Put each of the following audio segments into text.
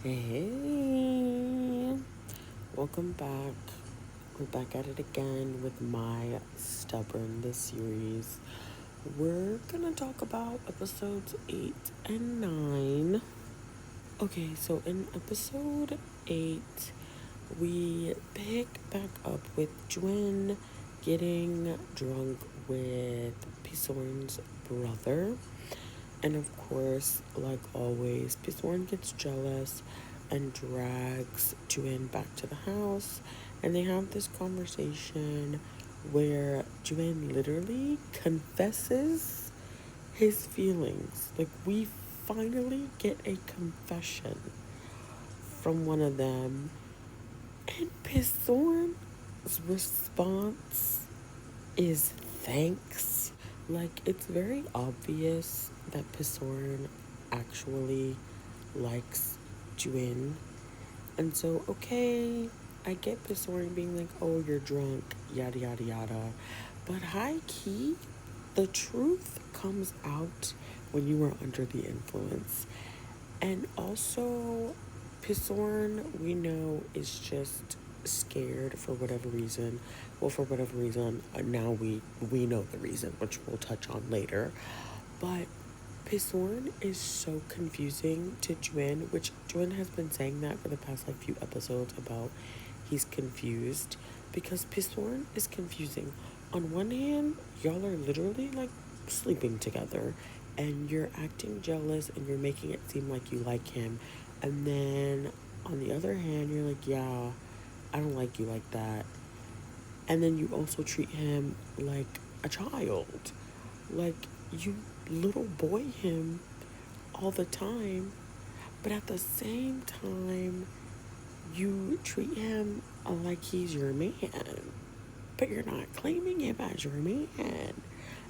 Hey, welcome back. We're back at it again with My Stubborn, the series. We're gonna talk about episodes 8 and 9. Okay, so in episode 8, we pick back up with Jwin getting drunk with Pisorn's brother. And of course, like always, Pisorn gets jealous and drags Jwin back to the house. And they have this conversation where Jwin literally confesses his feelings. Like, we finally get a confession from one of them. And Pisorn's response is thanks. Like, it's very obvious that Pisorn actually likes Jwin. And so, okay, I get Pisorn being like, oh, you're drunk, yada, yada, yada. But high key, the truth comes out when you are under the influence. And also, Pisorn, we know, is just scared for whatever reason. Well, for whatever reason, now we know the reason, which we'll touch on later. But Pisorn is so confusing to Jwin, which Jwin has been saying that for the past like few episodes about he's confused because Pisorn is confusing. On one hand, y'all are literally like sleeping together and you're acting jealous and you're making it seem like you like him. And then on the other hand, you're like, yeah, I don't like you like that. And then you also treat him like a child. Like, you little boy him all the time, but at the same time, you treat him like he's your man, but you're not claiming him as your man.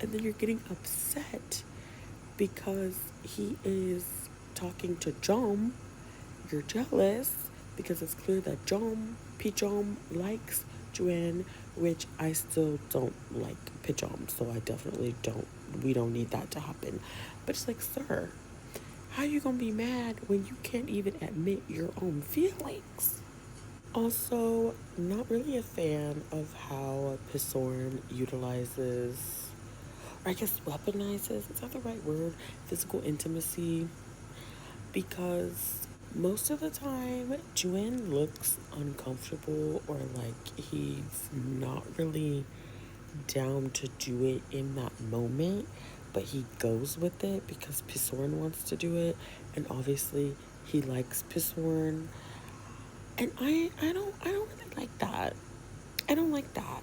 And then you're getting upset because he is talking to Jom. You're jealous because it's clear that Pichom likes Jwin, which I still don't like Pichom, so I definitely don't. We don't need that to happen. But it's like, sir, how you gonna be mad when you can't even admit your own feelings? Also, not really a fan of how Pisorn utilizes, or I guess weaponizes, is that the right word? Physical intimacy. Because most of the time, Jwin looks uncomfortable or like he's not really down to do it in that moment, but he goes with it because Pisorn wants to do it, and obviously he likes Pisorn. And I don't really like that. I don't like that.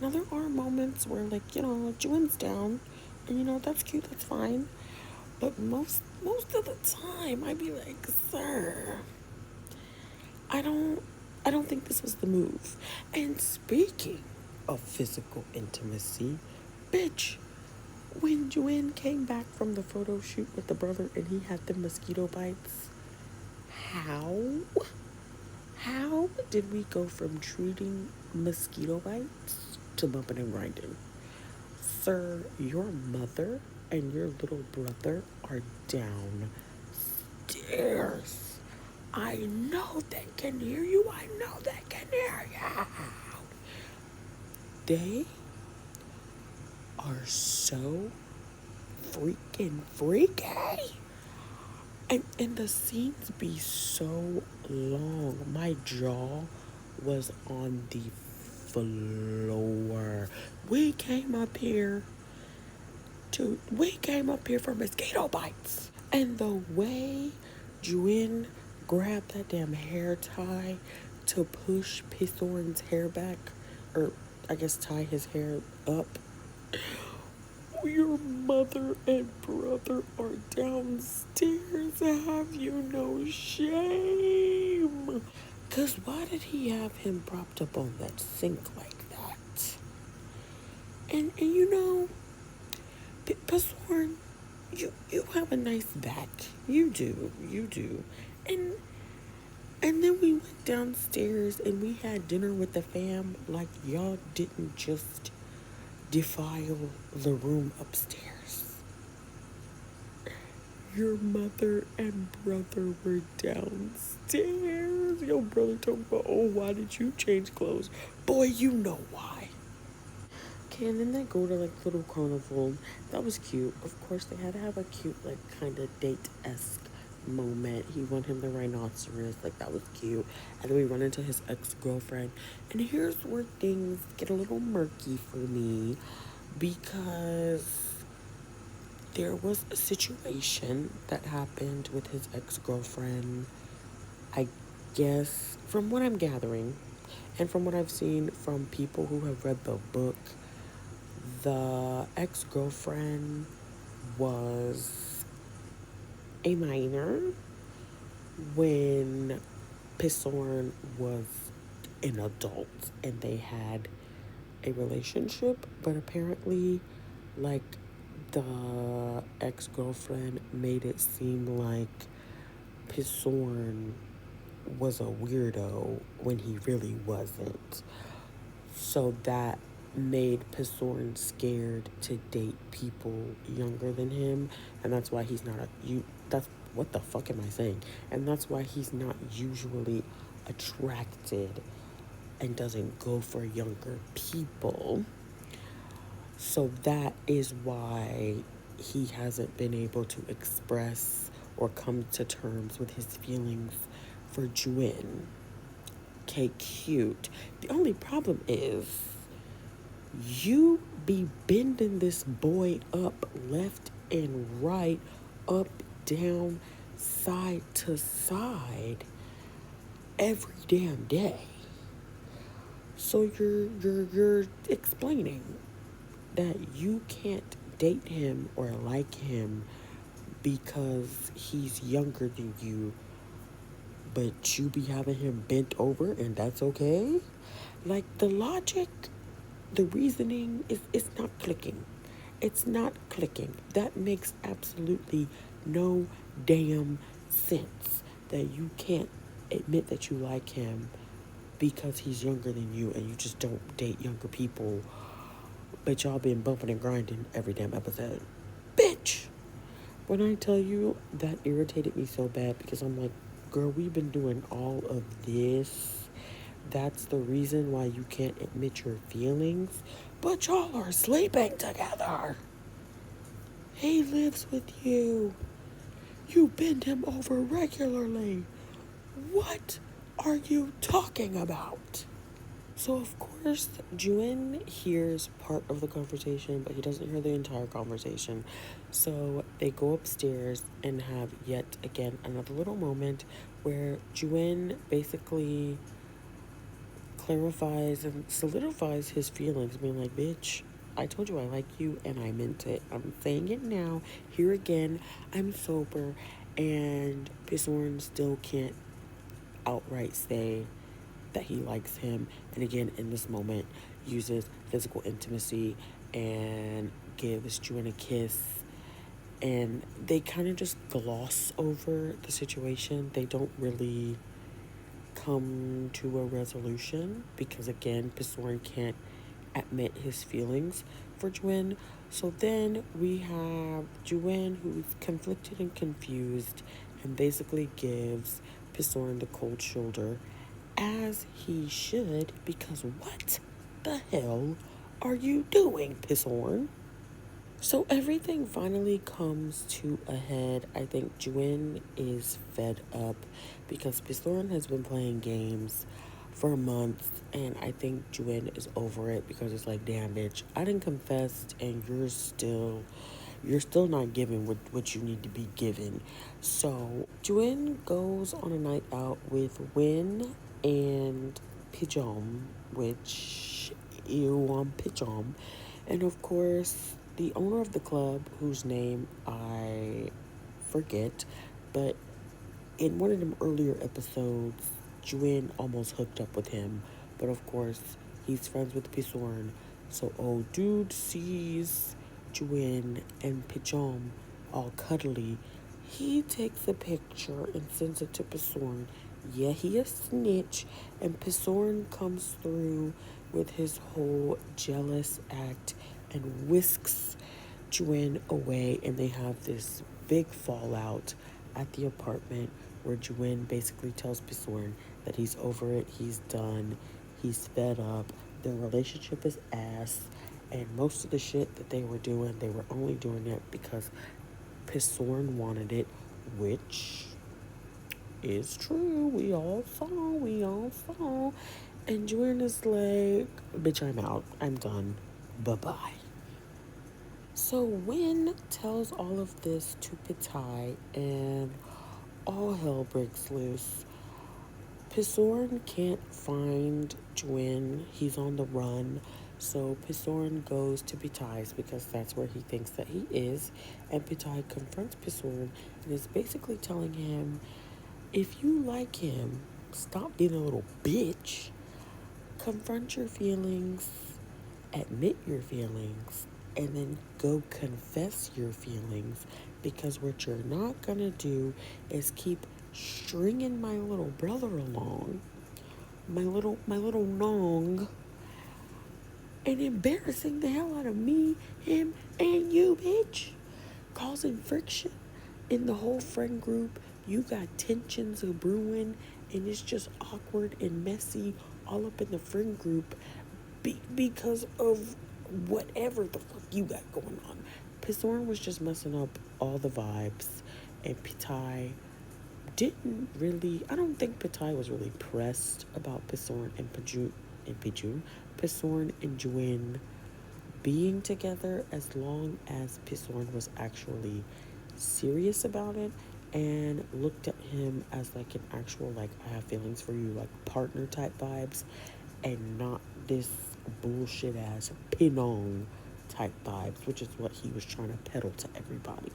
Now there are moments where like, Jwin's down and that's cute, that's fine. But most of the time I'd be like, sir, I don't I don't think this was the move. And speaking of physical intimacy, bitch, when Joanne came back from the photo shoot with the brother and he had the mosquito bites, how? How did we go from treating mosquito bites to bumping and grinding? Sir, your mother and your little brother are downstairs. I know they can hear you. I know they can hear you. They are so freaking freaky. And the scenes be so long. My jaw was on the floor. We came up here for mosquito bites. And the way Jwin grabbed that damn hair tie to push Pisorn's hair back, or I guess tie his hair up. Your mother and brother are downstairs. Have you no shame? Cause why did he have him propped up on that sink like that? And Pisorn, you have a nice back. You do. And and then we went downstairs and we had dinner with the fam. Like, y'all didn't just defile the room upstairs. Your mother and brother were downstairs. Your brother talking about, oh, why did you change clothes? Boy, you know why. Okay, and then they go to like little carnival. That was cute. Of course, they had to have a cute, like, kind of date-esque moment. He won him the rhinoceros. Like, that was cute. And then we run into his ex-girlfriend. And here's where things get a little murky for me, because there was a situation that happened with his ex-girlfriend. I guess, from what I'm gathering, and from what I've seen from people who have read the book, the ex-girlfriend was a minor when Pissorn was an adult and they had a relationship, but apparently, like, the ex-girlfriend made it seem like Pissorn was a weirdo when he really wasn't. So that made Pissorn scared to date people younger than him, and that's why he's not a you. That's what the fuck am I saying? And that's why he's not usually attracted and doesn't go for younger people. So that is why he hasn't been able to express or come to terms with his feelings for Juen. Okay, cute. The only problem is you be bending this boy up left and right, up, down, side to side every damn day. So you're explaining that you can't date him or like him because he's younger than you, but you be having him bent over and that's okay? Like, the logic, the reasoning is it's not clicking. It's not clicking. That makes absolutely no damn sense that you can't admit that you like him because he's younger than you and you just don't date younger people, but y'all been bumping and grinding every damn episode. Bitch! When I tell you, that irritated me so bad because I'm like, girl, we've been doing all of this. That's the reason why you can't admit your feelings, but y'all are sleeping together. He lives with you. You bend him over regularly. What are you talking about? So, of course, Juen hears part of the conversation, but he doesn't hear the entire conversation. So, they go upstairs and have yet again another little moment where Juen basically clarifies and solidifies his feelings, being like, bitch, I told you I like you and I meant it. I'm saying it now. Here again, I'm sober, and Pissorn still can't outright say that he likes him. And again, in this moment, uses physical intimacy and gives Juen a kiss. And they kind of just gloss over the situation. They don't really come to a resolution because, again, Pissorn can't admit his feelings for Juen. So then we have Juen, who's conflicted and confused and basically gives Pissorn the cold shoulder, as he should, because what the hell are you doing, Pissorn? So everything finally comes to a head. I think Juen is fed up because Pissorn has been playing games for months, and I think Juen is over it because it's like, damn, bitch, I didn't confess, and you're still not giving what you need to be given. So Juen goes on a night out with Win and Pijom, which you Pijom, and of course the owner of the club, whose name I forget, but in one of them earlier episodes, Juen almost hooked up with him, but of course he's friends with Pissorn. So old dude sees Juen and Pijom all cuddly. He takes a picture and sends it to Pissorn. Yeah, he a snitch, and Pissorn comes through with his whole jealous act and whisks Juen away, and they have this big fallout at the apartment where Jwin basically tells Pisorn that he's over it, he's done, he's fed up, their relationship is ass, and most of the shit that they were doing, they were only doing it because Pisorn wanted it, which is true. We all saw. And Jwin is like, bitch, I'm out. I'm done. Bye-bye. So Win tells all of this to Pitai, and all hell breaks loose. Pisorn can't find Jwin. He's on the run. So Pisorn goes to Pitai's because that's where he thinks that he is. And Pitai confronts Pisorn and is basically telling him, if you like him, stop being a little bitch. Confront your feelings, admit your feelings, and then go confess your feelings, because what you're not gonna do is keep stringing my little brother along, my little nong, and embarrassing the hell out of me, him, and you, bitch. Causing friction in the whole friend group. You got tensions of brewing, and it's just awkward and messy all up in the friend group because of whatever the fuck you got going on. Pisorn was just messing up all the vibes, and Pitai didn't really. I don't think Pitai was really pressed about Pisorn and Pisorn and Jwin being together, as long as Pisorn was actually serious about it and looked at him as like an actual, like, I have feelings for you, like partner type vibes, and not this bullshit ass pinong type vibes, which is what he was trying to peddle to everybody.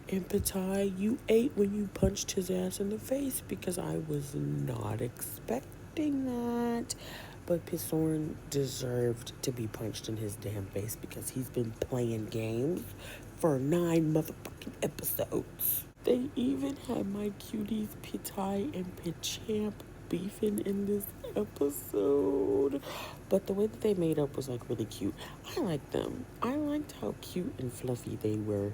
And Patai, you ate when you punched his ass in the face, because I was not expecting that. But Pisorn deserved to be punched in his damn face because he's been playing games for 9 motherfucking episodes. They even had my cuties Pitai and Pichamp beefing in this episode. But the way that they made up was like really cute. I liked them. I liked how cute and fluffy they were.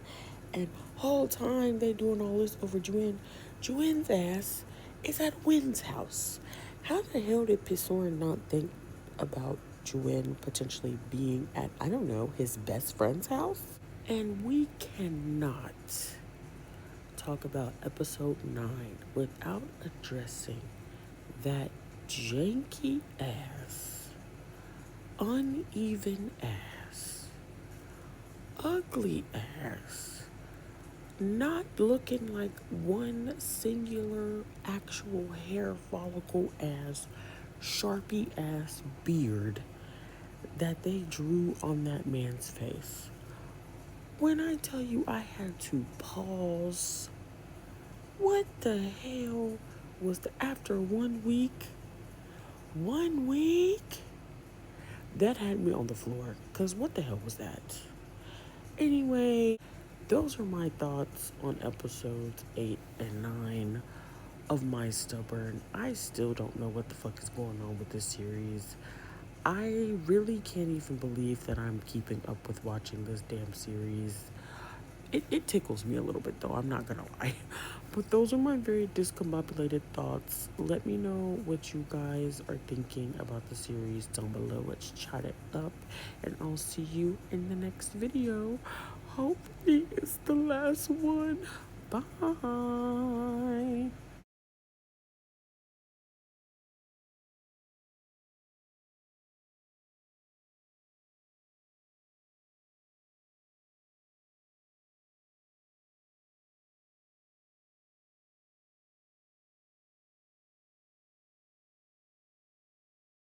And whole time they doing all this over Jwin. Jwin's ass is at Win's house. How the hell did Pisorn not think about Jwin potentially being at, I don't know, his best friend's house? And we cannot talk about episode 9 without addressing that janky ass, uneven ass, ugly ass, not looking like one singular actual hair follicle ass, Sharpie ass beard that they drew on that man's face. When I tell you I had to pause, what the hell was after 1 week? 1 week? That had me on the floor, because what the hell was that? Anyway, those are my thoughts on episodes 8 and 9 of My Stubborn. I still don't know what the fuck is going on with this series. I really can't even believe that I'm keeping up with watching this damn series. It tickles me a little bit, though, I'm not gonna lie. But those are my very discombobulated thoughts. Let me know what you guys are thinking about the series down below. Let's chat it up, and I'll see you in the next video. Hopefully it's the last one. Bye.